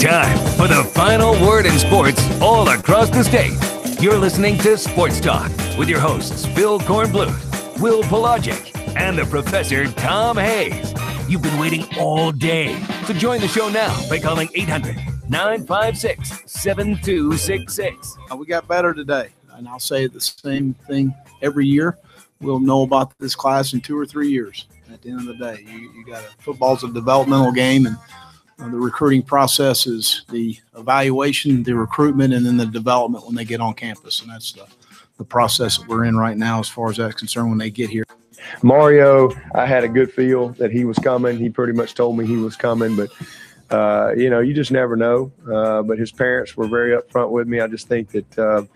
time for the final word in sports all across the state. You're listening to Sports Talk with your hosts, Phil Kornblut, Will Pelagic, and the Professor Tom Hayes. You've been waiting all day, so join the show now by calling 800-956-7266. We got better today, and I'll say the same thing every year. We'll know about this class in 2 or 3 years. At the end of the day, you got football's a developmental game, and the recruiting process is the evaluation, the recruitment, and then the development when they get on campus. And that's the process that we're in right now as far as that's concerned when they get here. Mario, I had a good feel that he was coming. He pretty much told me he was coming, but, you just never know. But his parents were very upfront with me. I just think that,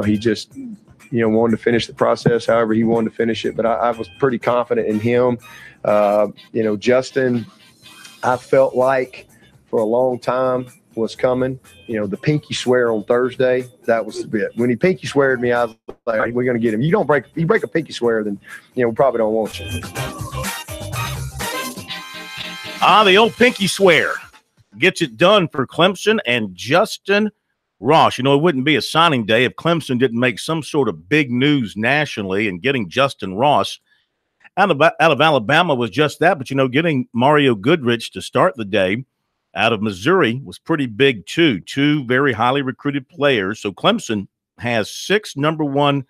he just, wanted to finish the process however he wanted to finish it. But I was pretty confident in him. Justin, I felt like for a long time was coming. The pinky swear on Thursday, that was the bit. When he pinky sweared me, I was like, we're going to get him. You break a pinky swear, then, we probably don't want you. The old pinky swear gets it done for Clemson and Justin Ross. It wouldn't be a signing day if Clemson didn't make some sort of big news nationally, and getting Justin Ross out of Alabama was just that. But, getting Mario Goodrich to start the day out of Missouri was pretty big, too. 2 very highly recruited players. So Clemson has 6 number 1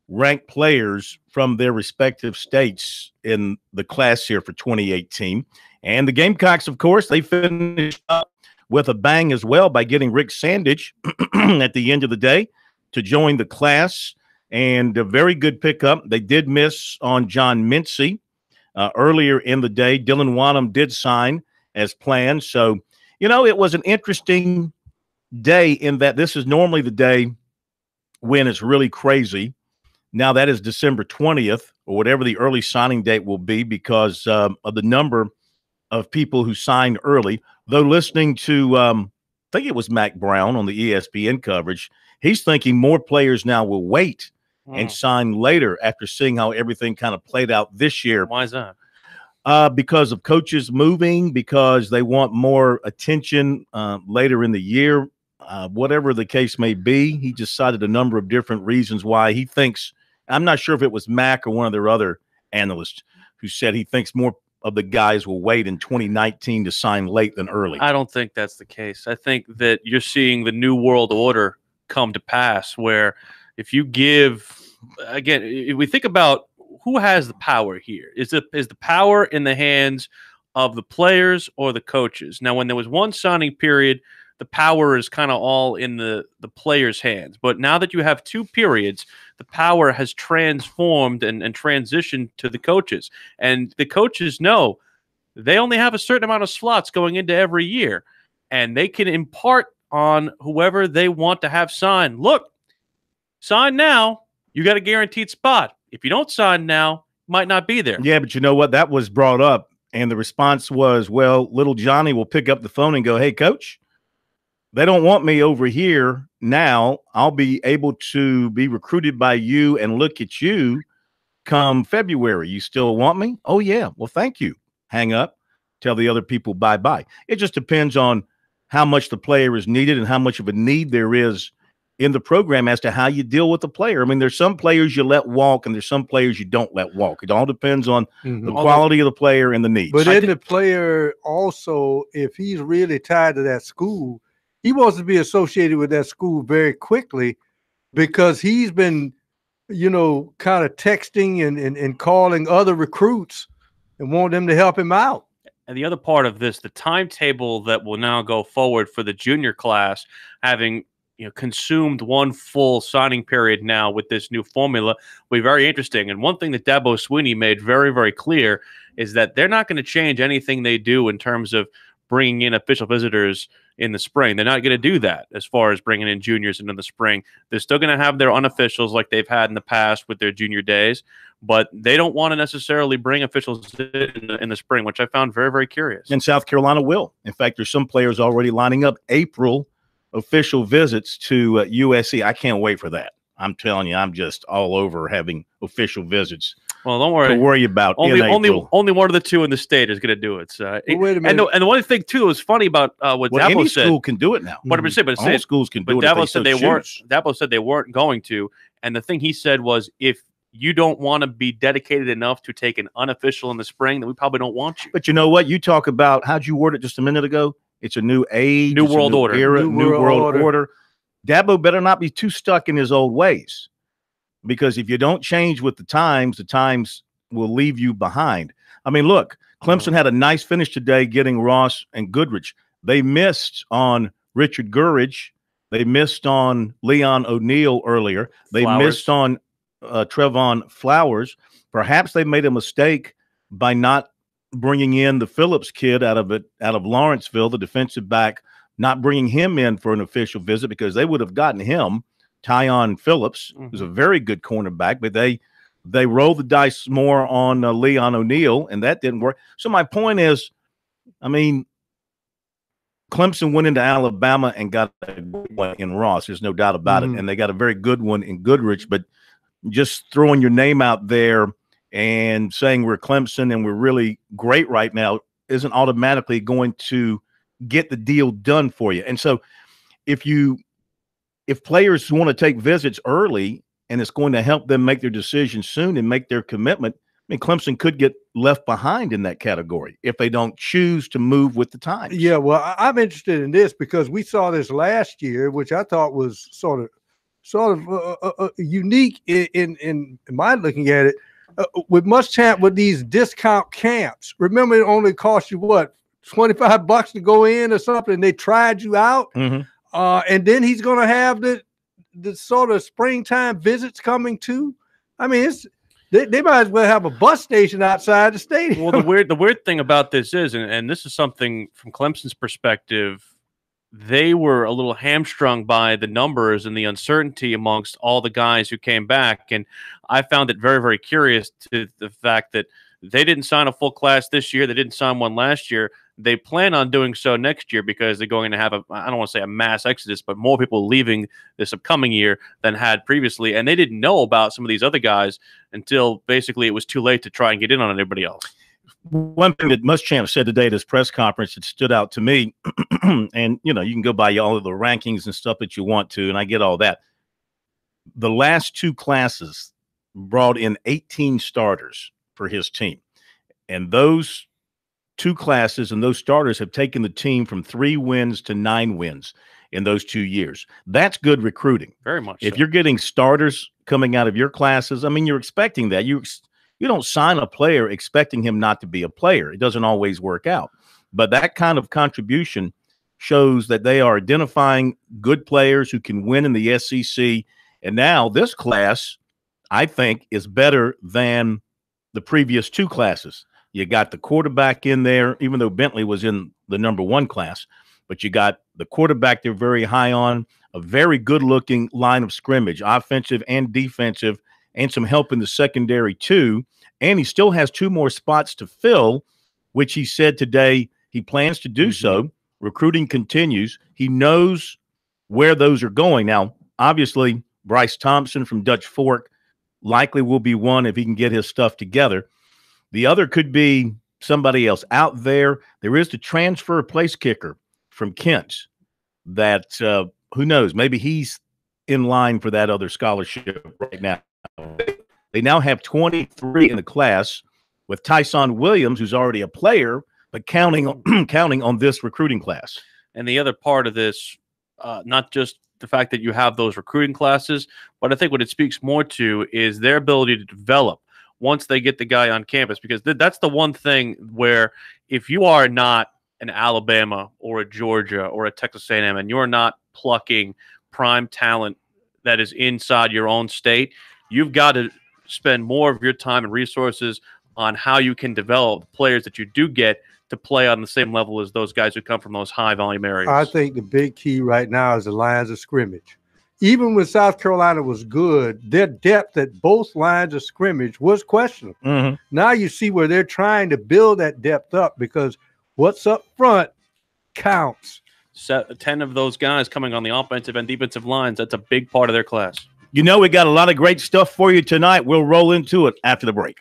ranked players from their respective states in the class here for 2018. And the Gamecocks, of course, they finished up with a bang as well by getting Rick Sandage at the end of the day to join the class. And a very good pickup. They did miss on John Mincy earlier in the day. Dylan Wanham did sign as planned. So, it was an interesting day in that this is normally the day when it's really crazy. Now that is December 20th or whatever the early signing date will be because of the number of people who signed early. Though listening to, I think it was Mac Brown on the ESPN coverage, he's thinking more players now will wait and sign later after seeing how everything kind of played out this year. Why is that? Because of coaches moving, because they want more attention later in the year, whatever the case may be. He just cited a number of different reasons why he thinks – I'm not sure if it was Mac or one of their other analysts who said he thinks more of the guys will wait in 2019 to sign late than early. I don't think that's the case. I think that you're seeing the new world order come to pass where if you give – again, if we think about who has the power here, is the power in the hands of the players or the coaches? Now, when there was one signing period, the power is kind of all in the players' hands. But now that you have 2 periods, the power has transformed and transitioned to the coaches. And the coaches know they only have a certain amount of slots going into every year, and they can impart on whoever they want to have sign. Look, sign now. You got a guaranteed spot. If you don't sign now, might not be there. Yeah, but you know what? That was brought up, and the response was, well, little Johnny will pick up the phone and go, hey, coach, they don't want me over here now. I'll be able to be recruited by you and look at you come February. You still want me? Oh, yeah. Well, thank you. Hang up. Tell the other people bye-bye. It just depends on how much the player is needed and how much of a need there is in the program as to how you deal with the player. I mean, there's some players you let walk and there's some players you don't let walk. It all depends on the quality of the player and the needs. But isn't the player also, if he's really tied to that school, he wants to be associated with that school very quickly because he's been, kind of texting and calling other recruits and want them to help him out. And the other part of this, the timetable that will now go forward for the junior class, having consumed one full signing period now with this new formula will be very interesting. And one thing that Dabo Swinney made very, very clear is that they're not going to change anything they do in terms of bringing in official visitors in the spring. They're not going to do that as far as bringing in juniors into the spring. They're still going to have their unofficials like they've had in the past with their junior days, but they don't want to necessarily bring officials in the spring, which I found very, very curious. And South Carolina will. In fact, there's some players already lining up April official visits to USC. I can't wait for that. I'm telling you, I'm just all over having official visits Well, don't worry. to worry about. Only in one of the two in the state is going to do it. So, well, wait a minute. And the one thing too that was funny about what well, Dabo any said. school can do it now. 100%, but All schools can do it. Dabo if said they they so weren't. choose. Dabo said they weren't going to. And the thing he said was, if you don't want to be dedicated enough to take an unofficial in the spring, then we probably don't want you. But you know what? You talk about, how'd you word it just a minute ago? It's a new age, New it's a world order. era, New new world world order. Dabo better not be too stuck in his old ways, because if you don't change with the times will leave you behind. I mean, look, Clemson had a nice finish today getting Ross and Goodrich. They missed on Richard Gurridge. They missed on Leon O'Neal earlier. They missed on Trevon Flowers. Perhaps they made a mistake by not bringing in the Phillips kid out of Lawrenceville, the defensive back, not bringing him in for an official visit, because they would have gotten him, Tyon Phillips, who's a very good cornerback, but they rolled the dice more on Leon O'Neal, and that didn't work. So my point is, I mean, Clemson went into Alabama and got a good one in Ross. There's no doubt about it. And they got a very good one in Goodrich. But just throwing your name out there and saying we're Clemson and we're really great right now isn't automatically going to get the deal done for you. And so if players want to take visits early and it's going to help them make their decision soon and make their commitment, I mean, Clemson could get left behind in that category if they don't choose to move with the times. Yeah, well, I'm interested in this because we saw this last year, which I thought was sort of unique in my looking at it. With Muschamp, with these discount camps, remember it only cost you what, $25 to go in or something. They tried you out, and then he's going to have the sort of springtime visits coming too. I mean, they might as well have a bus station outside the stadium. Well, the weird thing about this is, and this is something from Clemson's perspective, they were a little hamstrung by the numbers and the uncertainty amongst all the guys who came back. And I found it very, very curious to the fact that they didn't sign a full class this year. They didn't sign one last year. They plan on doing so next year because they're going to have I don't want to say a mass exodus, but more people leaving this upcoming year than had previously. And they didn't know about some of these other guys until basically it was too late to try and get in on everybody else. One thing that Muschamp said today at his press conference that stood out to me, and, you know, you can go by all of the rankings and stuff that you want to, and I get all that. The last two classes brought in 18 starters for his team. And those two classes and those starters have taken the team from 3 wins to 9 wins in those 2 years. That's good recruiting. Very much. If you're getting starters coming out of your classes, I mean, you're expecting that. You don't sign a player expecting him not to be a player. It doesn't always work out. But that kind of contribution shows that they are identifying good players who can win in the SEC. And now this class, I think, is better than the previous 2 classes. You got the quarterback in there, even though Bentley was in the #1 class. But you got the quarterback they're very high on, a very good-looking line of scrimmage, offensive and defensive, and some help in the secondary too. And he still has 2 more spots to fill, which he said today he plans to do so. Recruiting continues. He knows where those are going. Now, obviously, Bryce Thompson from Dutch Fork likely will be one if he can get his stuff together. The other could be somebody else out there. There is the transfer place kicker from Kent that, who knows, maybe he's in line for that other scholarship right now. They now have 23 in the class with Tyson Williams, who's already a player, but counting on this recruiting class. And the other part of this, not just the fact that you have those recruiting classes, but I think what it speaks more to is their ability to develop once they get the guy on campus, because that's the one thing where if you are not an Alabama or a Georgia or a Texas A&M and you're not plucking prime talent that is inside your own state, you've got to spend more of your time and resources on how you can develop players that you do get to play on the same level as those guys who come from those high volume areas. I think the big key right now is the lines of scrimmage. Even when South Carolina was good, their depth at both lines of scrimmage was questionable. Now you see where they're trying to build that depth up because what's up front counts. 10 of those guys coming on the offensive and defensive lines, that's a big part of their class. You know, we got a lot of great stuff for you tonight. We'll roll into it after the break.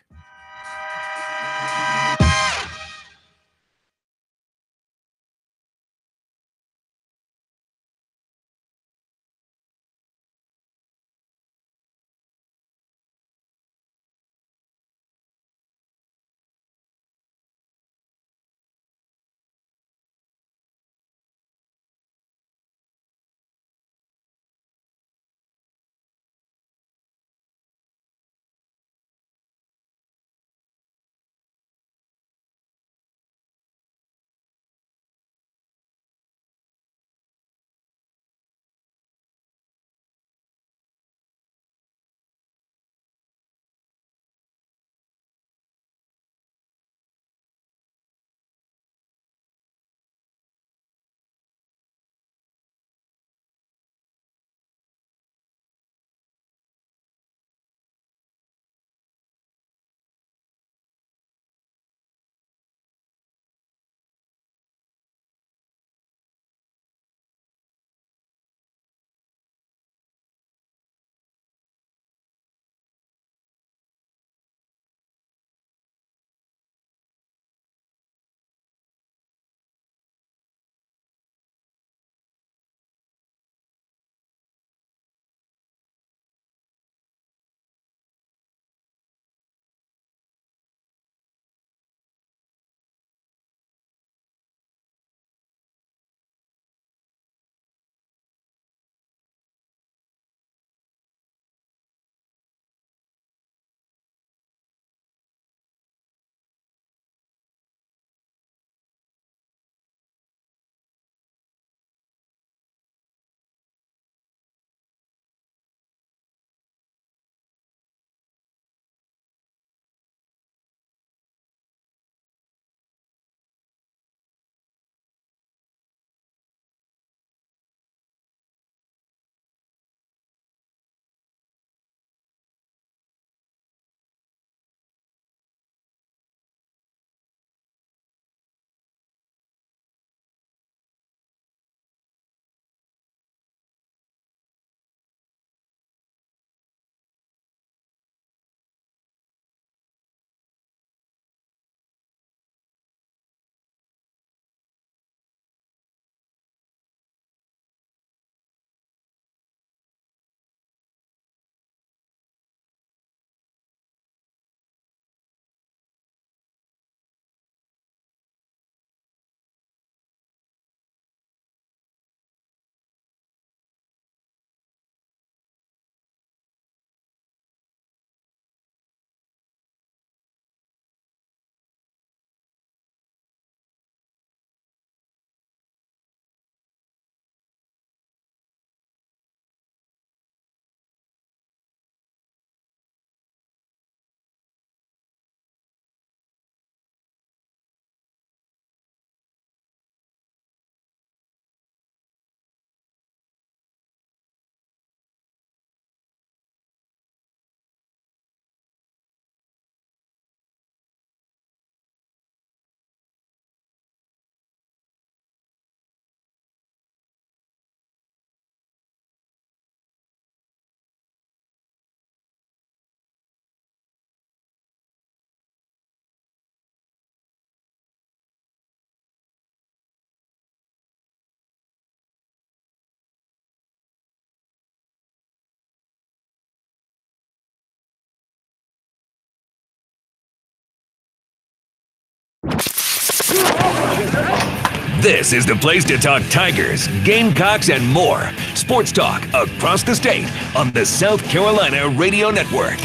This is the place to talk Tigers, Gamecocks, and more. Sports talk across the state on the South Carolina Radio Network.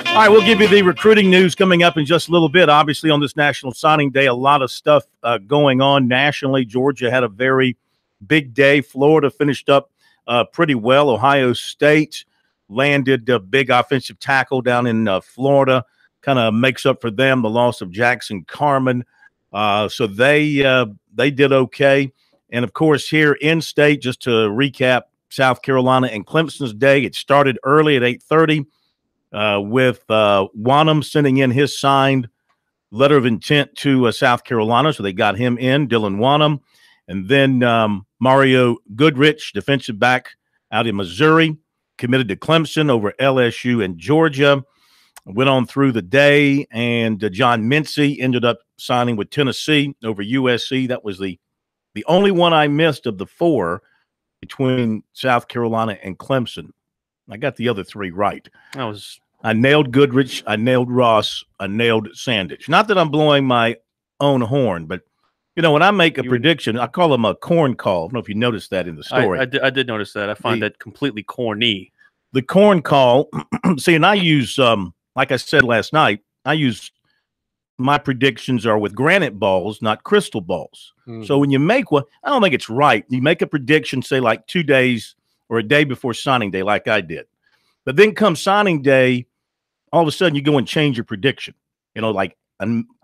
All right, we'll give you the recruiting news coming up in just a little bit. Obviously, on this National Signing Day, a lot of stuff going on nationally. Georgia had a very big day. Florida finished up pretty well. Ohio State landed a big offensive tackle down in Florida. Kind of makes up for them the loss of Jackson Carman. So they did okay. And, of course, here in state, just to recap, South Carolina and Clemson's day, it started early at 8:30. With Wanham sending in his signed letter of intent to South Carolina. So they got him in, Dylan Wanham. And then Mario Goodrich, defensive back out in Missouri, committed to Clemson over LSU and Georgia. Went on through the day, and John Mincy ended up signing with Tennessee over USC. That was the only one I missed of the four between South Carolina and Clemson. I got the other three right. I nailed Goodrich, I nailed Ross, I nailed Sandage. Not that I'm blowing my own horn, but, you know, when I make a prediction, I call them a corn call. I don't know if you noticed that in the story. I did notice that. I find that completely corny. The corn call, see, and I use, like I said last night, my predictions are with granite balls, not crystal balls. So when you make one, I don't think it's right. You make a prediction, say, like 2 days or a day before signing day, like I did. But then come signing day, all of a sudden you go and change your prediction. You know, like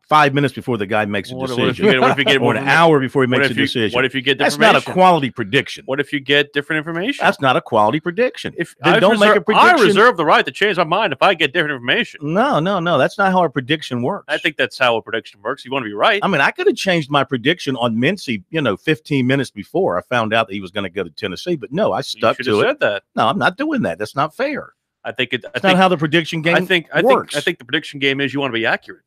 5 minutes before the guy makes a decision. What if you get or an hour before he makes a decision? What if you get That's not a quality prediction. What if you get different information? That's not a quality prediction. Then don't make a prediction. I reserve the right to change my mind if I get different information. No. That's not how a prediction works. I think that's how a prediction works. You want to be right. I mean, I could have changed my prediction on Mincy, 15 minutes before I found out that he was going to go to Tennessee. But no, I stuck to it. Said that. No, I'm not doing that. That's not fair. I think it's not how the prediction game works. I think the prediction game is you want to be accurate.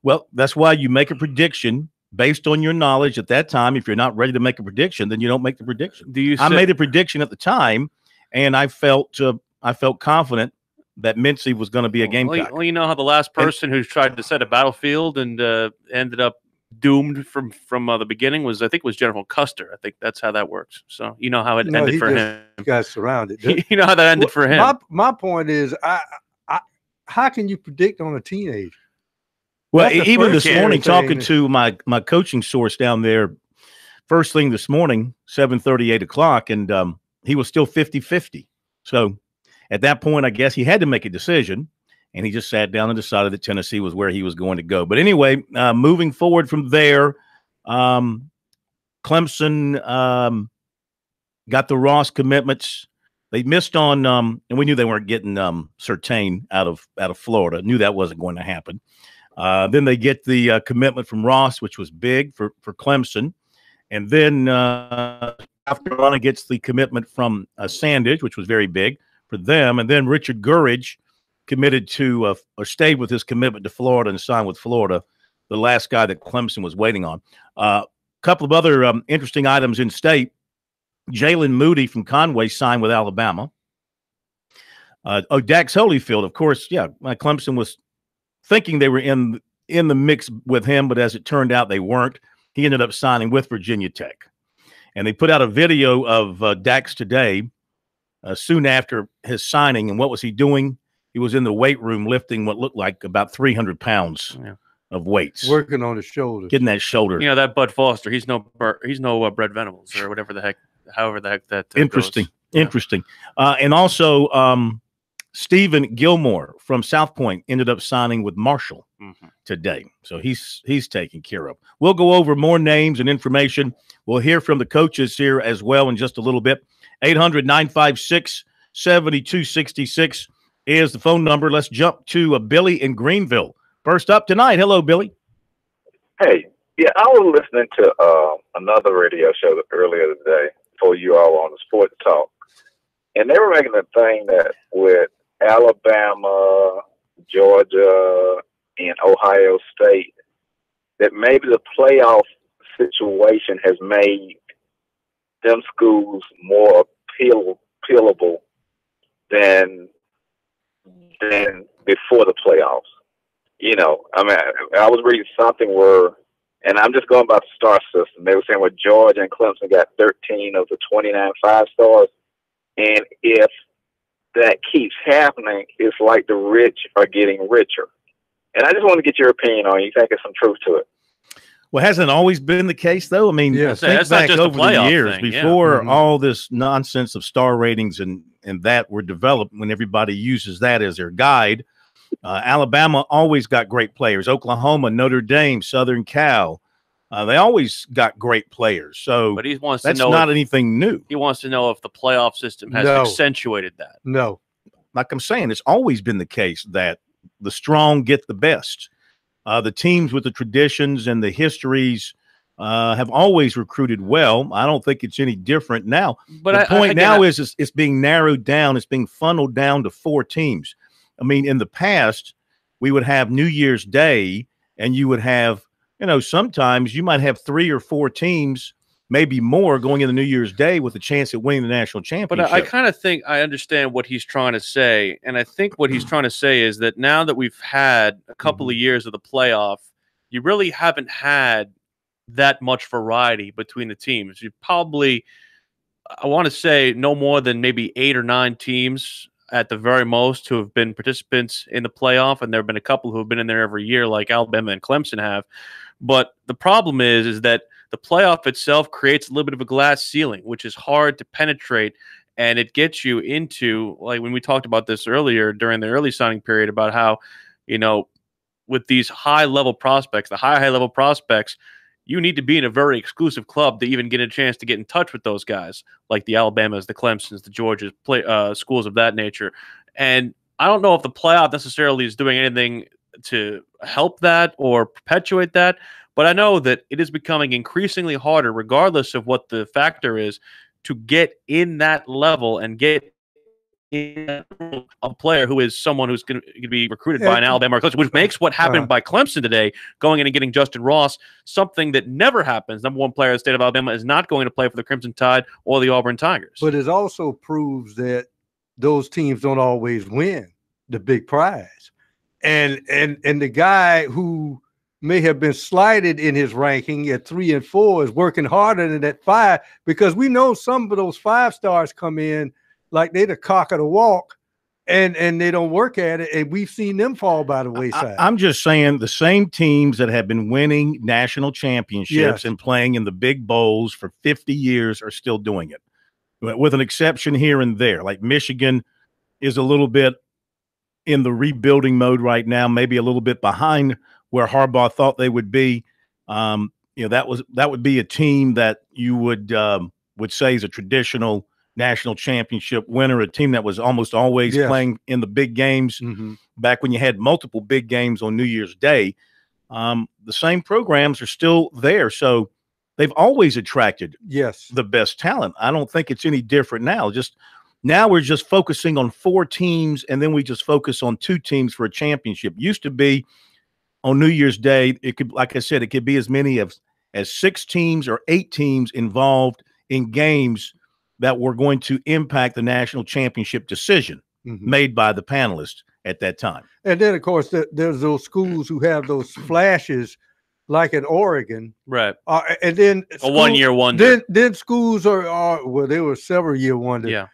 Well, that's why you make a prediction based on your knowledge at that time. If you're not ready to make a prediction, then you don't make the prediction. I made a prediction at the time, and I felt confident that Mincy was going to be a Gamecock. Well, you know how the last person who tried to set a battlefield and ended up doomed from the beginning was General Custer. I think that's how that works. So you know how it ended for him. He got surrounded. You know how that ended for him. My point is, how can you predict on a teenager? Well, even this morning, talking to my coaching source down there, first thing this morning, 7:30, 8 o'clock, and he was still 50-50. So at that point, I guess he had to make a decision, and he just sat down and decided that Tennessee was where he was going to go. But anyway, moving forward from there, Clemson got the Ross commitments. They missed on, and we knew they weren't getting Surtain out of Florida. Knew that wasn't going to happen. Then they get the commitment from Ross, which was big for Clemson. And then South Carolina gets the commitment from Sandage, which was very big for them. And then Richard Gurridge committed to or stayed with his commitment to Florida and signed with Florida, the last guy that Clemson was waiting on. A couple of other interesting items in state. Jalen Moody from Conway signed with Alabama. Dax Holyfield, of course, Clemson was thinking they were in the mix with him, but as it turned out, they weren't. He ended up signing with Virginia Tech. And they put out a video of Dax today, soon after his signing. And what was he doing? He was in the weight room lifting what looked like about 300 pounds of weights. Working on his shoulder. Getting that shoulder. You know, that Bud Foster, he's no Brett Venables or whatever the heck, however the heck that Interesting. goes. Interesting. And also Stephen Gilmore from South Point ended up signing with Marshall today. So he's taken care of. We'll go over more names and information. We'll hear from the coaches here as well in just a little bit. 800-956-7266 is the phone number. Let's jump to Billy in Greenville. First up tonight. Hello, Billy. Hey, yeah, I was listening to another radio show earlier today for you all on the Sports Talk, and they were making a thing that with Alabama, Georgia, and Ohio State, that maybe the playoff situation has made them schools more peelable than before the playoffs. You know, I mean, I was reading something where, and I'm just going by the star system. They were saying where Georgia and Clemson got 13 of the 29 5-stars, and if that keeps happening, it's like the rich are getting richer. And I just want to get your opinion on it. You think there's some truth to it? Well, hasn't always been the case, though? I mean, Yes. think That's not back just a over the playoff years thing, yeah. before all this nonsense of star ratings and that were developed, when everybody uses that as their guide. Alabama always got great players. Oklahoma, Notre Dame, Southern Cal. They always got great players. So But he wants that's to know not if, anything new. he wants to know if the playoff system has No. accentuated that. No. Like I'm saying, it's always been the case that the strong get the best. The teams with the traditions and the histories have always recruited well. I don't think it's any different now. But the point now is it's being narrowed down. It's being funneled down to 4 teams. I mean, in the past, we would have New Year's Day, and you would have, you know, sometimes you might have 3 or 4 teams, maybe more, going into New Year's Day with a chance at winning the national championship. But I kind of think I understand what he's trying to say. And I think what he's trying to say is that now that we've had a couple of years of the playoff, you really haven't had that much variety between the teams. You probably, I want to say, no more than maybe 8 or 9 teams at the very most who have been participants in the playoff. And there have been a couple who have been in there every year, like Alabama and Clemson have. But the problem is that the playoff itself creates a little bit of a glass ceiling, which is hard to penetrate. And it gets you into, like when we talked about this earlier during the early signing period, about how, you know, with these high-level prospects, the high-level prospects, you need to be in a very exclusive club to even get a chance to get in touch with those guys, like the Alabamas, the Clemsons, the Georgias, schools of that nature. And I don't know if the playoff necessarily is doing anything to help that or perpetuate that, but I know that it is becoming increasingly harder, regardless of what the factor is, to get in that level and get in a player who is someone who's going to be recruited by an Alabama or Clemson, which makes what happened by Clemson today, going in and getting Justin Ross, something that never happens. Number 1 player in the state of Alabama is not going to play for the Crimson Tide or the Auburn Tigers. But it also proves that those teams don't always win the big prize. And the guy who may have been slighted in his ranking at 3 and 4 is working harder than that 5, because we know some of those 5-stars come in like they the cock of the walk, and they don't work at it, and we've seen them fall by the wayside. I'm just saying the same teams that have been winning national championships and playing in the big bowls for 50 years are still doing it, with an exception here and there. Like Michigan is a little bit in the rebuilding mode right now, maybe a little bit behind where Harbaugh thought they would be. You know, that would be a team that you would say is a traditional national championship winner, a team that was almost always playing in the big games back when you had multiple big games on New Year's Day. The same programs are still there. So they've always attracted the best talent. I don't think it's any different now. Now we're just focusing on 4 teams, and then we just focus on 2 teams for a championship. Used to be on New Year's Day, it could, like I said, it could be as many as 6 teams or 8 teams involved in games that were going to impact the national championship decision made by the panelists at that time. And then, of course, there's those schools who have those flashes, like at Oregon. Right. And then a 1-year wonder. Then schools are well, they were several-year wonder. Yeah.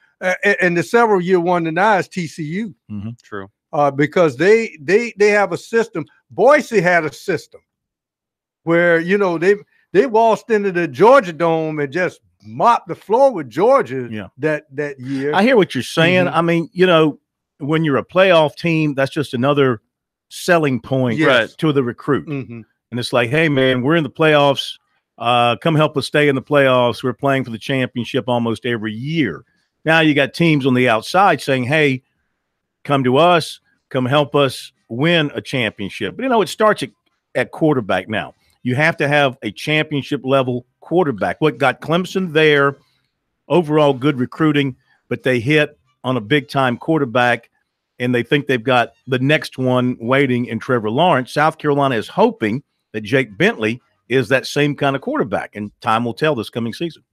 And the several-year wonder now is TCU. True. Because they have a system. Boise had a system where, you know, they waltzed into the Georgia Dome and just mopped the floor with Georgia that year. I hear what you're saying. I mean, you know, when you're a playoff team, that's just another selling point to the recruit. And it's like, hey, man, we're in the playoffs. Come help us stay in the playoffs. We're playing for the championship almost every year. Now you got teams on the outside saying, hey, come to us, come help us win a championship. But, you know, it starts at quarterback now. You have to have a championship level quarterback. What got Clemson there, overall good recruiting, but they hit on a big-time quarterback, and they think they've got the next one waiting in Trevor Lawrence. South Carolina is hoping that Jake Bentley is that same kind of quarterback, and time will tell this coming season.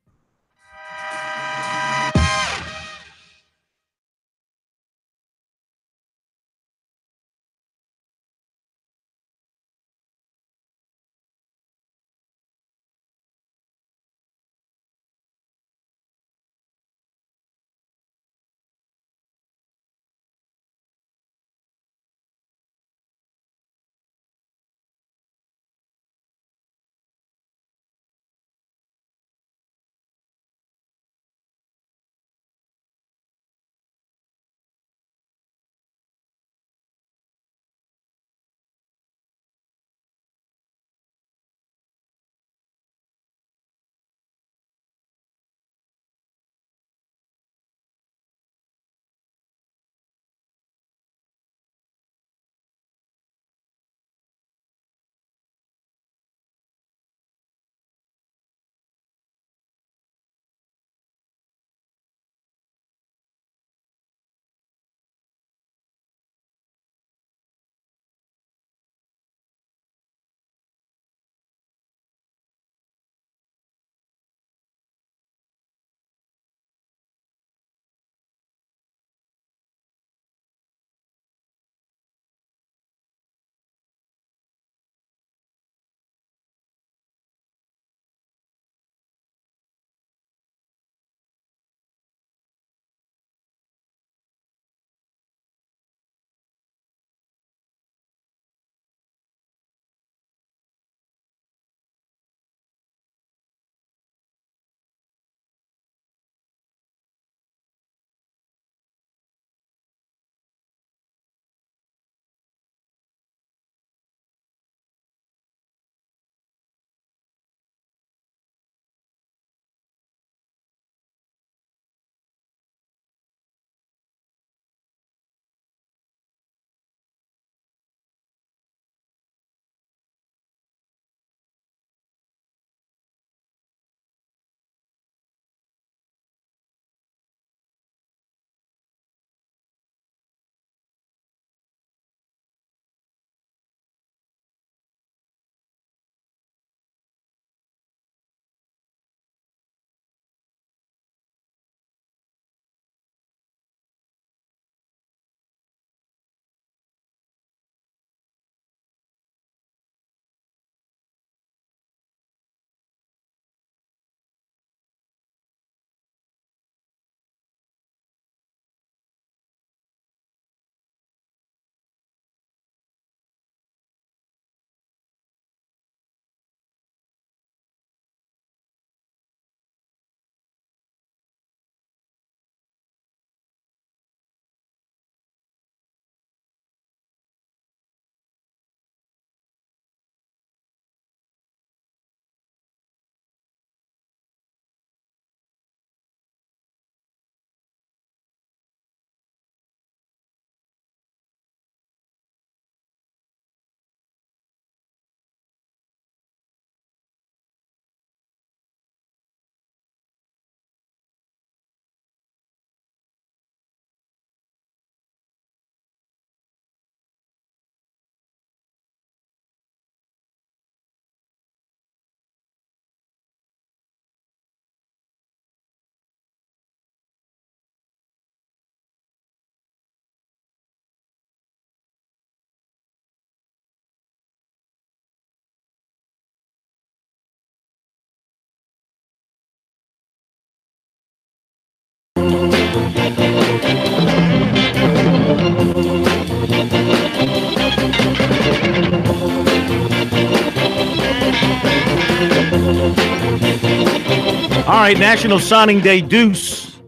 All right, National Signing Day deuce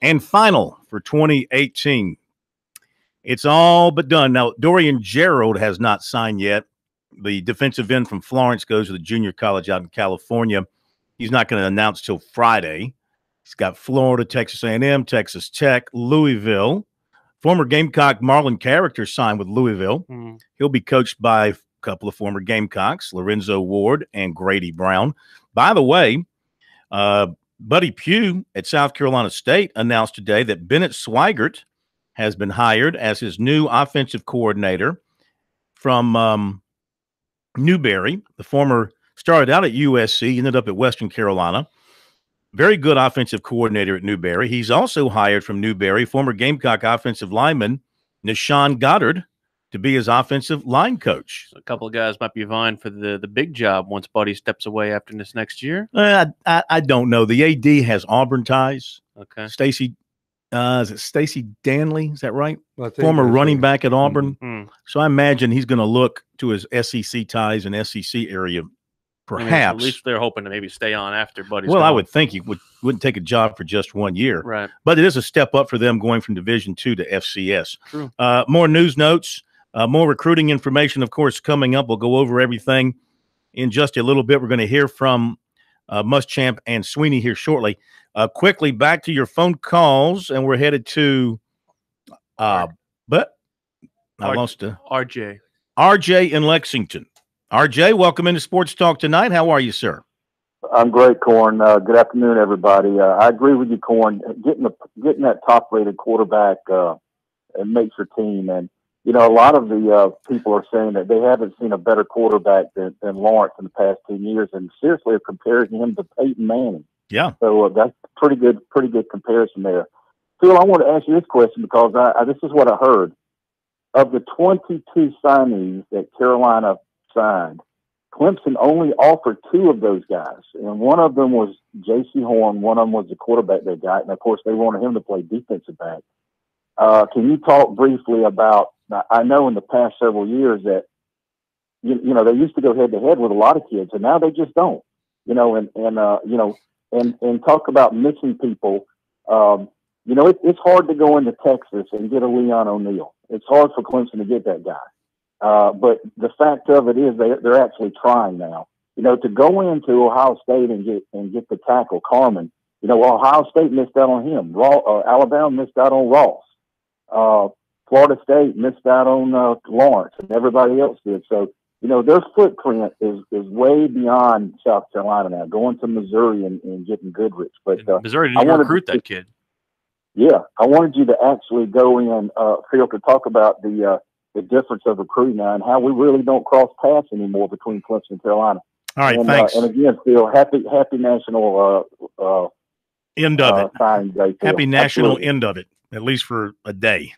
and final for 2018. It's all but done. Now, Dorian Gerald has not signed yet. The defensive end from Florence goes to the junior college out in California. He's not going to announce till Friday. He's got Florida, Texas A&M, Texas Tech, Louisville. Former Gamecock Marlon Character signed with Louisville. He'll be coached by a couple of former Gamecocks, Lorenzo Ward and Grady Brown. By the way, Buddy Pugh at South Carolina State announced today that Bennett Swigert has been hired as his new offensive coordinator from Newberry. The former started out at USC, ended up at Western Carolina. Very good offensive coordinator at Newberry. He's also hired from Newberry former Gamecock offensive lineman Nishan Goddard to be his offensive line coach. So a couple of guys might be vying for the big job once Buddy steps away after this next year. I don't know. The AD has Auburn ties. Okay. Stacy, is it Stacy Danley? Is that right? Former running back at Auburn. Mm-hmm. So I imagine he's going to look to his SEC ties and SEC area. Perhaps. I mean, at least they're hoping to maybe stay on after Buddy's Well, gone. I would think he wouldn't take a job for just 1 year. Right. But it is a step up for them going from Division II to FCS. True. More news notes, more recruiting information, of course, coming up. We'll go over everything in just a little bit. We're going to hear from Muschamp and Sweeney here shortly. Quickly, back to your phone calls, and we're headed to but I lost RJ. RJ in Lexington. RJ, welcome into Sports Talk tonight. How are you, sir? I'm great, Corn. Good afternoon, everybody. I agree with you, Corn. Getting that top-rated quarterback it makes your team. And, you know, a lot of the people are saying that they haven't seen a better quarterback than Lawrence in the past 10 years, and seriously are comparing him to Peyton Manning. Yeah. So that's pretty good comparison there. Phil, I want to ask you this question because this is what I heard. Of the 22 signees that Carolina signed, Clemson only offered 2 of those guys, and one of them was J.C. Horn. One of them was the quarterback they got, and of course they wanted him to play defensive back. Can you talk briefly about? I know in the past several years that you know they used to go head to head with a lot of kids, and now they just don't. You know, and talk about missing people. You know, it's hard to go into Texas and get a Leon O'Neal. It's hard for Clemson to get that guy. But the fact of it is they're actually trying now. You know, to go into Ohio State and get the tackle Carmen. You know, Ohio State missed out on him. Alabama missed out on Ross. Florida State missed out on Lawrence, and everybody else did. So, you know, their footprint is way beyond South Carolina now. Going to Missouri and getting Goodrich, but Missouri didn't even recruit that kid. Yeah, I wanted you to actually go in, Phil, to talk about the difference of recruiting now and how we really don't cross paths anymore between Clemson and Carolina. All right, thanks. And again, Phil, happy national end of it. Signing day, Phil. Happy national Absolutely. end of it, at least for a day.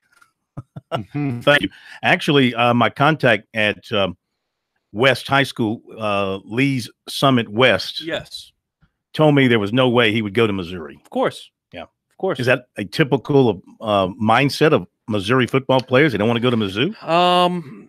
Thank you. Actually, my contact at West High School, Lee's Summit West, Yes, told me there was no way he would go to Missouri. of course. Yeah. Of course. Is that a typical mindset of Missouri football players? They don't want to go to Mizzou?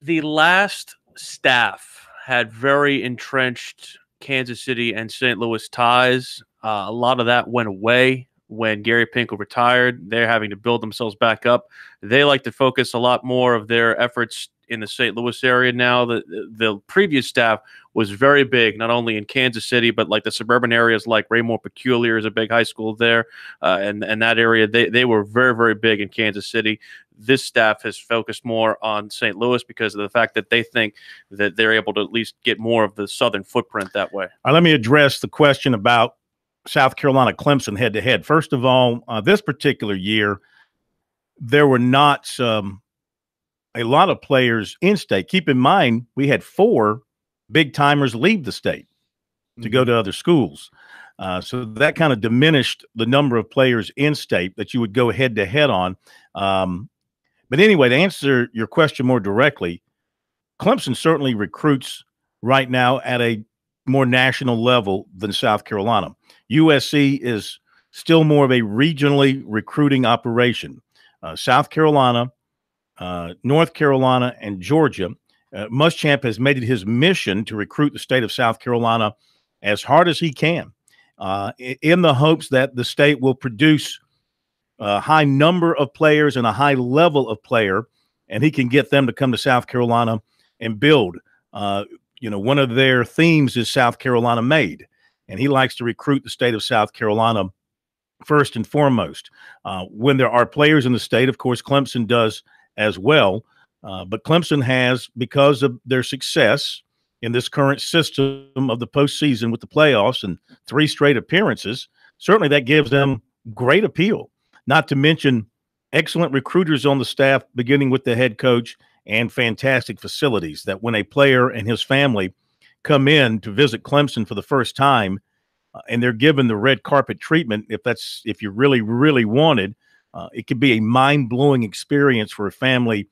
The last staff had very entrenched Kansas City and St. Louis ties. A lot of that went away when Gary Pinkel retired. They're having to build themselves back up. They like to focus a lot more of their efforts in the St. Louis area now. The previous staff was very big, not only in Kansas City, but like the suburban areas like Raymore Peculiar is a big high school there. And that area, they were very, very big in Kansas City. This staff has focused more on St. Louis because of the fact that they think that they're able to at least get more of the southern footprint that way. All right, let me address the question about South Carolina Clemson head-to-head. First of all, this particular year, there were not a lot of players in state. Keep in mind, we had 4 big-timers leave the state to go to other schools. So that kind of diminished the number of players in state that you would go head-to-head on. But anyway, to answer your question more directly, Clemson certainly recruits right now at a more national level than South Carolina. USC is still more of a regionally recruiting operation. South Carolina, North Carolina, and Georgia, Muschamp has made it his mission to recruit the state of South Carolina as hard as he can. in the hopes that the state will produce a high number of players and a high level of player, and he can get them to come to South Carolina and build. One of their themes is South Carolina made, and he likes to recruit the state of South Carolina first and foremost. When there are players in the state, of course, Clemson does as well. But Clemson has, because of their success in this current system of the postseason with the playoffs and 3 straight appearances, certainly that gives them great appeal. Not to mention excellent recruiters on the staff, beginning with the head coach, and fantastic facilities that when a player and his family come in to visit Clemson for the first time, and they're given the red carpet treatment, if you really, really wanted, it could be a mind-blowing experience for a family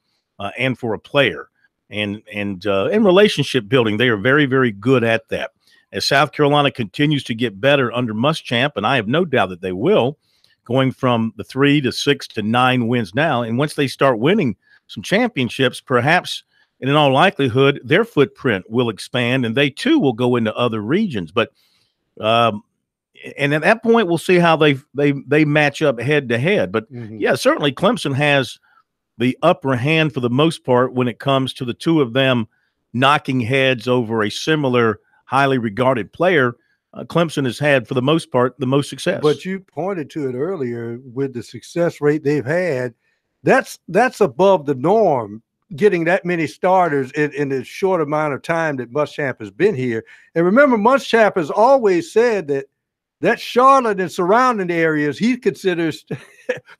and for a player. And relationship building, they are very, very good at that. As South Carolina continues to get better under Muschamp, and I have no doubt that they will, going from the 3 to 6 to 9 wins now, and once they start winning some championships, perhaps, and in all likelihood, their footprint will expand, and they too will go into other regions. But and at that point, we'll see how they match up head to head. But yeah, certainly Clemson has the upper hand for the most part when it comes to the two of them knocking heads over a similar, highly regarded player. Clemson has had, for the most part, the most success. But you pointed to it earlier with the success rate they've had. That's above the norm, getting that many starters in a short amount of time that Muschamp has been here. And remember, Muschamp has always said that Charlotte and surrounding areas he considers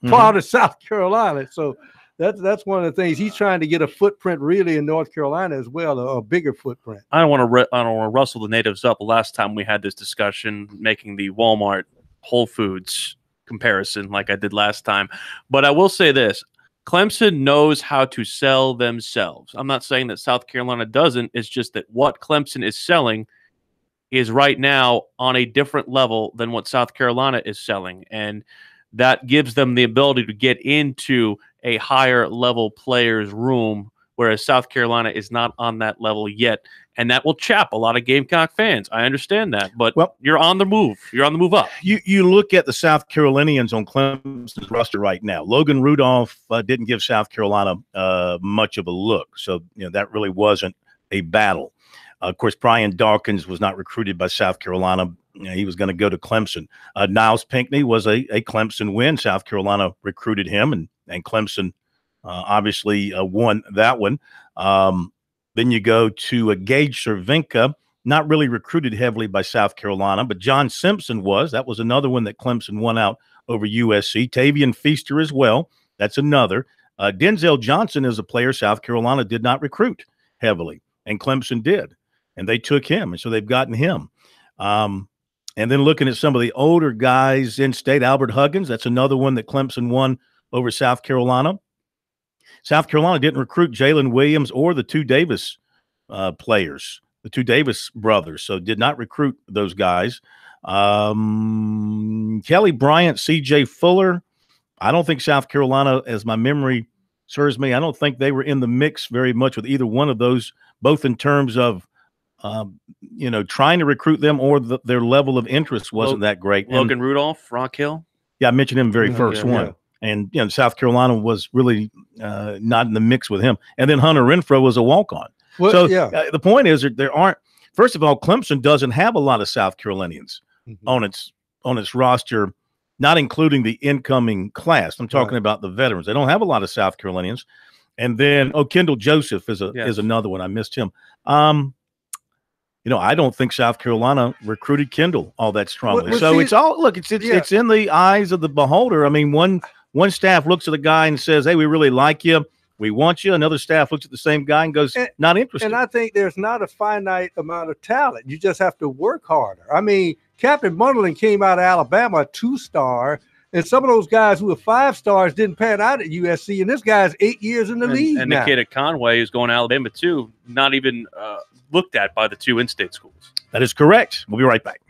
part of South Carolina. So that's one of the things he's trying to get, a footprint really in North Carolina as well, a bigger footprint. I don't want to rustle the natives up. Last time we had this discussion, making the Walmart Whole Foods comparison like I did last time, but I will say this: Clemson knows how to sell themselves. I'm not saying that South Carolina doesn't. It's just that what Clemson is selling is right now on a different level than what South Carolina is selling, and that gives them the ability to get into a higher level player's room, whereas South Carolina is not on that level yet. And that will chap a lot of Gamecock fans. I understand that, but you're on the move. You're on the move up. You look at the South Carolinians on Clemson's roster right now. Logan Rudolph didn't give South Carolina much of a look. So, that really wasn't a battle. Of course, Brian Dawkins was not recruited by South Carolina. He was going to go to Clemson. Niles Pinckney was a Clemson win. South Carolina recruited him, and Clemson obviously won that one. Then you go to Gage Cervenka, not really recruited heavily by South Carolina, but John Simpson was. That was another one that Clemson won out over USC. Tavian Feaster as well. That's another. Denzel Johnson is a player South Carolina did not recruit heavily, and Clemson did. And they took him, and so they've gotten him. And then looking at some of the older guys in state, Albert Huggins, that's another one that Clemson won over South Carolina. South Carolina didn't recruit Jalen Williams or the 2 Davis players, the 2 Davis brothers, so did not recruit those guys. Kelly Bryant, C.J. Fuller, I don't think South Carolina, as my memory serves me, I don't think they were in the mix very much with either one of those, both in terms of trying to recruit them or their level of interest wasn't that great. Logan Rudolph, Rock Hill. Yeah, I mentioned him very first one. Yeah. And, South Carolina was really not in the mix with him. And then Hunter Renfro was a walk-on. Well, the point is that there aren't – first of all, Clemson doesn't have a lot of South Carolinians on its roster, not including the incoming class. I'm talking about the veterans. They don't have a lot of South Carolinians. And then, Kendall Joseph is another one. I missed him. I don't think South Carolina recruited Kendall all that strongly. It's all – look, it's in the eyes of the beholder. I mean, one staff looks at the guy and says, hey, we really like you. We want you. Another staff looks at the same guy and goes, not interested. And I think there's not a finite amount of talent. You just have to work harder. I mean, Captain Bundling came out of Alabama, a 2-star, and some of those guys who were 5 stars didn't pan out at USC, and this guy's 8 years in the league and now. The kid at Conway who's going to Alabama too, not even looked at by the 2 in-state schools. That is correct. We'll be right back.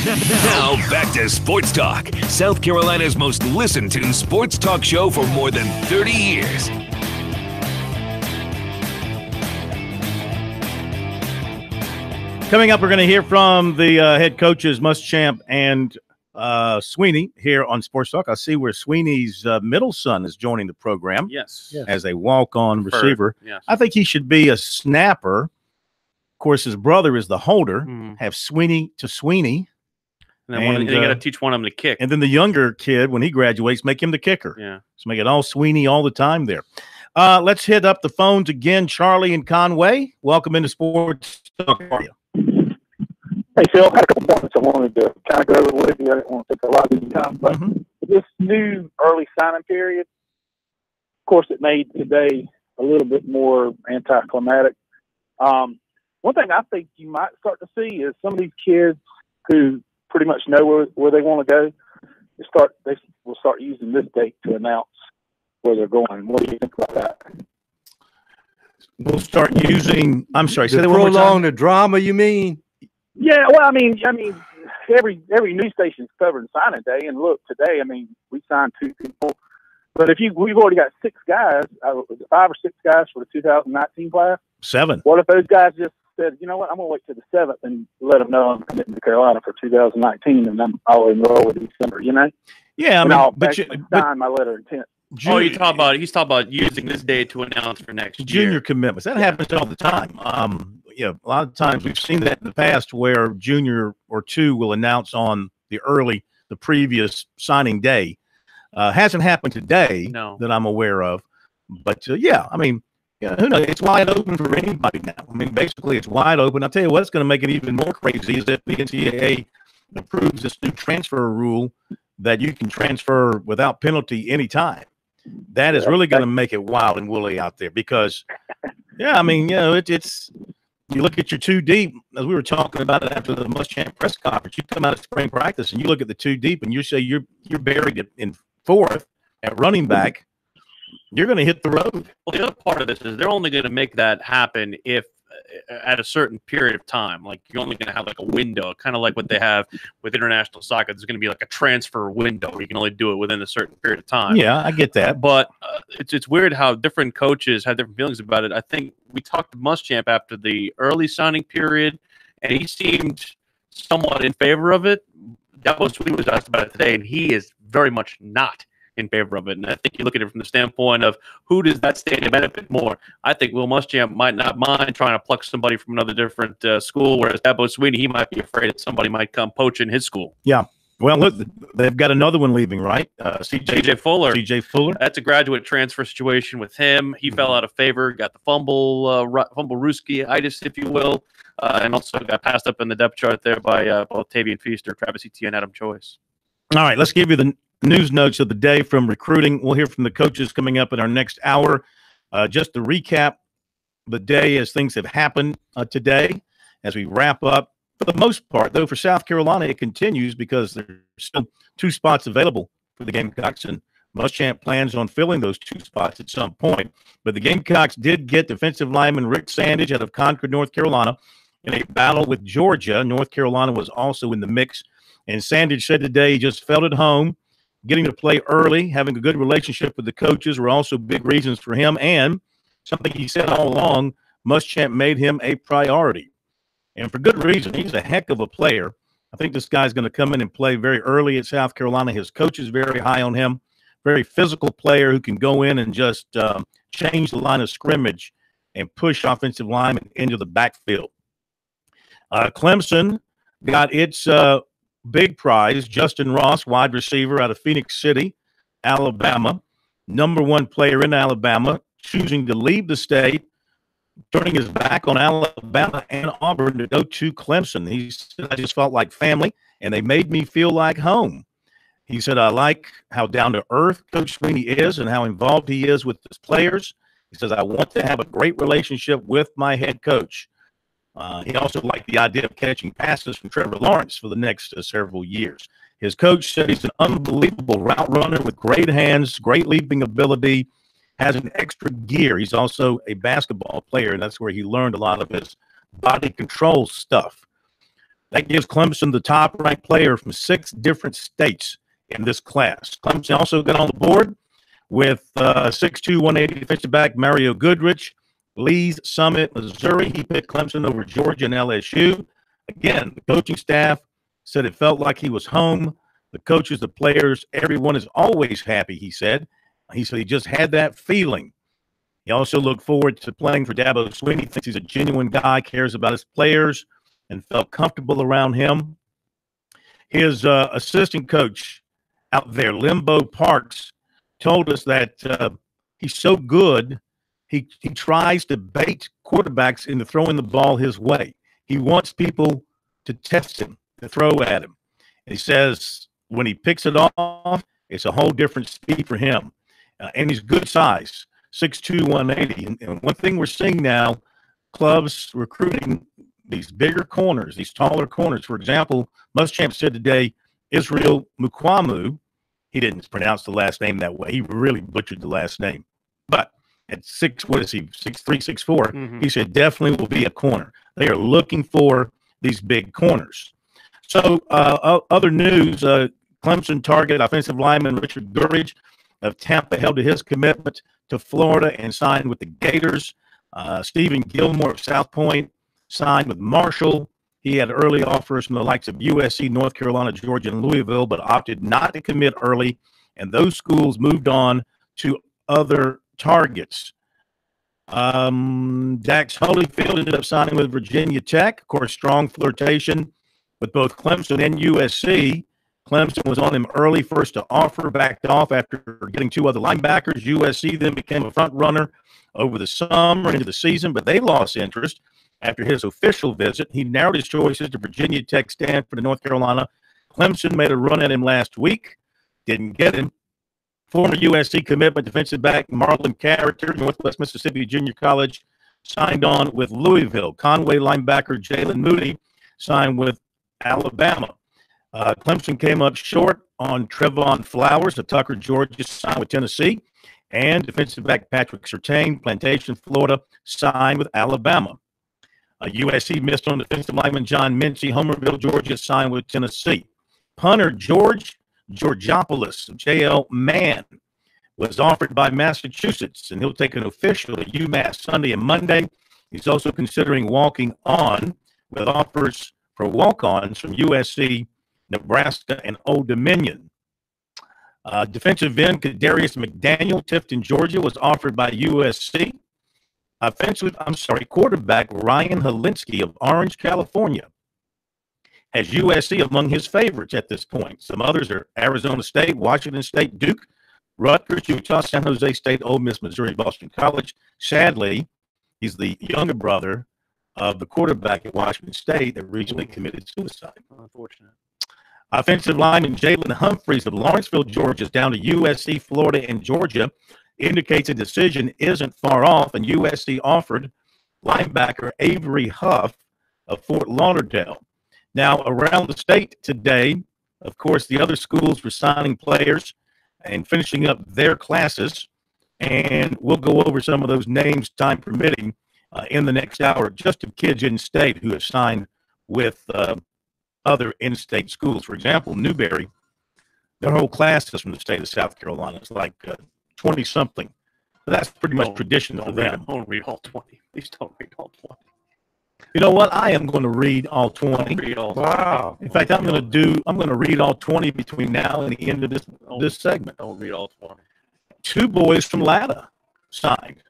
Now back to Sports Talk, South Carolina's most listened to sports talk show for more than 30 years. Coming up, we're going to hear from the head coaches, Muschamp and Sweeney, here on Sports Talk. I see where Sweeney's middle son is joining the program. Yes. As a walk-on receiver. Yes. I think he should be a snapper. Of course, his brother is the holder. Have Sweeney to Sweeney. And then you got to teach one of them to kick. And then the younger kid, when he graduates, make him the kicker. Yeah. So make it all Sweeney all the time there. Let's hit up the phones again. Charlie and Conway, welcome into Sports Talk. How are you? Hey, Phil, I had a couple points I wanted to kind of go over with you. I didn't want to take a lot of your time, but this new early signing period, of course, it made today a little bit more anticlimactic. One thing I think you might start to see is some of these kids who pretty much know where they want to go, they will start using this date to announce where they're going. What do you think about that? We'll start using, I'm sorry, say To that one more time. prolong the drama, you mean? Yeah, well, I mean, every news station's covering signing day, and look, today, I mean, we signed 2 people, but we've already got 6 guys, 5 or 6 guys for the 2019 class. 7. What if those guys just said, you know what, I'm going to wait till the 7th and let them know I'm committing to Carolina for 2019, and I'll enroll in December, you know? Yeah, I mean, I'll sign my letter of intent. He's talking about using this day to announce for next year. Junior commitments. That happens all the time. A lot of times we've seen that in the past where junior or 2 will announce on the previous signing day. Hasn't happened today that I'm aware of. But, I mean, who knows? It's wide open for anybody now. I mean, basically, it's wide open. I'll tell you what's going to make it even more crazy is if the NCAA approves this new transfer rule that you can transfer without penalty anytime. That is really going to make it wild and woolly out there because, I mean, it's you look at your 2 deep, as we were talking about it after the Muschamp press conference, you come out of spring practice and you look at the 2 deep and you say you're buried in 4th at running back, you're going to hit the road. Well, the other part of this is they're only going to make that happen if at a certain period of time. Like you're only going to have like a window, kind of like what they have with international soccer. There's going to be like a transfer window where you can only do it within a certain period of time. Yeah, I get that. But it's weird how different coaches have different feelings about it. I think we talked to Muschamp after the early signing period, and he seemed somewhat in favor of it. That was what he was asked about it today, and he is very much not in favor of it. And I think you look at it from the standpoint of who does that stand to benefit more. I think Will Muschamp might not mind trying to pluck somebody from another different school, whereas Dabo Sweeney, he might be afraid that somebody might come poach in his school. Yeah. Well, look, they've got another one leaving, right? CJ Fuller. CJ Fuller. That's a graduate transfer situation with him. He fell out of favor, got the fumble Ruski-itis, if you will, and also got passed up in the depth chart there by both Tavian Feaster, Travis Etienne, Adam Choice. All right, let's give you the news notes of the day from recruiting. We'll hear from the coaches coming up in our next hour. Just to recap the day as things have happened today as we wrap up. For the most part, though, for South Carolina, it continues because there's still 2 spots available for the Gamecocks, and Muschamp plans on filling those 2 spots at some point. But the Gamecocks did get defensive lineman Rick Sandage out of Concord, North Carolina, in a battle with Georgia. North Carolina was also in the mix, and Sandage said today he just felt at home. Getting to play early, having a good relationship with the coaches were also big reasons for him, and something he said all along, Muschamp made him a priority. And for good reason. He's a heck of a player. I think this guy's going to come in and play very early at South Carolina. His coach is very high on him. Very physical player who can go in and just change the line of scrimmage and push offensive linemen into the backfield. Clemson got its big prize, Justin Ross, wide receiver out of Phoenix City, Alabama. #1 player in Alabama, choosing to leave the state, turning his back on Alabama and Auburn to go to Clemson. He said, I just felt like family, and they made me feel like home. He said, I like how down-to-earth Coach Sweeney is and how involved he is with his players. He says, I want to have a great relationship with my head coach. He also liked the idea of catching passes from Trevor Lawrence for the next several years. His coach said he's an unbelievable route runner with great hands, great leaping ability, has an extra gear. He's also a basketball player, and that's where he learned a lot of his body control stuff. That gives Clemson the top-ranked player from 6 different states in this class. Clemson also got on the board with 6'2", 180 defensive back Mario Goodrich, Lee's Summit, Missouri. He picked Clemson over Georgia and LSU. Again, the coaching staff said it felt like he was home. The coaches, the players, everyone is always happy, he said. He said he just had that feeling. He also looked forward to playing for Dabo Swinney. Thinks he's a genuine guy, cares about his players, and felt comfortable around him. His assistant coach out there, Limbo Parks, told us that he's so good, he tries to bait quarterbacks into throwing the ball his way. He wants people to test him, to throw at him. And he says when he picks it off, it's a whole different speed for him. And he's good size, 6'2", 180. And one thing we're seeing now, clubs recruiting these bigger corners, these taller corners. For example, Muschamp said today, Israel Mukwamu, he didn't pronounce the last name that way. He really butchered the last name. But at 6'3", 6'4", he said definitely will be a corner. They are looking for these big corners. So other news, Clemson target offensive lineman Richard Gurridge of Tampa held to his commitment to Florida and signed with the Gators. Stephen Gilmore of South Point signed with Marshall. He had early offers from the likes of USC, North Carolina, Georgia, and Louisville, but opted not to commit early, and those schools moved on to other targets. Dax Holyfield ended up signing with Virginia Tech. Of course, strong flirtation with both Clemson and USC. Clemson was on him early, first to offer, backed off after getting 2 other linebackers. USC then became a front runner over the summer into the season, but they lost interest after his official visit. He narrowed his choices to Virginia Tech, Stanford, and North Carolina. Clemson made a run at him last week, didn't get him. Former USC commitment defensive back Marlon Carricker, Northwest Mississippi Junior College, signed on with Louisville. Conway linebacker Jalen Moody signed with Alabama. Clemson came up short on Trevon Flowers of Tucker, Georgia, signed with Tennessee. And defensive back Patrick Surtain, Plantation, Florida, signed with Alabama. USC missed on defensive lineman John Mincy, Homerville, Georgia, signed with Tennessee. Punter George Georgopoulos of J.L. Mann was offered by Massachusetts, and he'll take an official at UMass Sunday and Monday. He's also considering walking on with offers for walk-ons from USC, Nebraska, and Old Dominion. Defensive end Kadarius McDaniel, Tifton, Georgia, was offered by USC. Quarterback Ryan Helinski of Orange, California, has USC among his favorites at this point. Some others are Arizona State, Washington State, Duke, Rutgers, Utah, San Jose State, Ole Miss, Missouri, Boston College. Sadly, he's the younger brother of the quarterback at Washington State that recently committed suicide. Unfortunate. Offensive lineman Jalen Humphreys of Lawrenceville, Georgia, is down to USC, Florida, and Georgia. Indicates a decision isn't far off, and USC offered linebacker Avery Huff of Fort Lauderdale. Now, around the state today, of course, the other schools were signing players and finishing up their classes, and we'll go over some of those names, time permitting, in the next hour, just of kids in state who have signed with other in-state schools. For example, Newberry, their whole class is from the state of South Carolina. It's like 20-something. That's pretty much traditional for them. Don't read all 20. Please don't read all 20. You know what? I am going to read all 20. Read all Wow. In fact, I'm going to read all 20 between now and the end of this segment. Don't read all 20. 2 boys from Latta signed.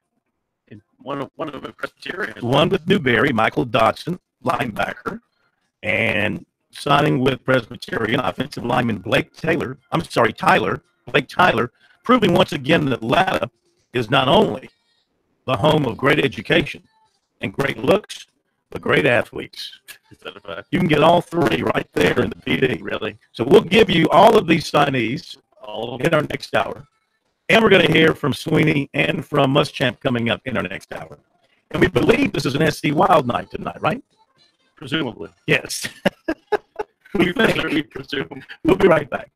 And one of them Presbyterian. One with Newberry, Michael Dodson, linebacker, and signing with Presbyterian offensive lineman Tyler, Blake Tyler, proving once again that Latta is not only the home of great education and great looks, but great athletes. Is that a fact? You can get all 3 right there in the PD. Really? So we'll give you all of these signees in our next hour. And we're going to hear from Swinney and from Muschamp coming up in our next hour. And we believe this is an SC Wild night tonight, right? Presumably. Yes. We presume. We'll be right back.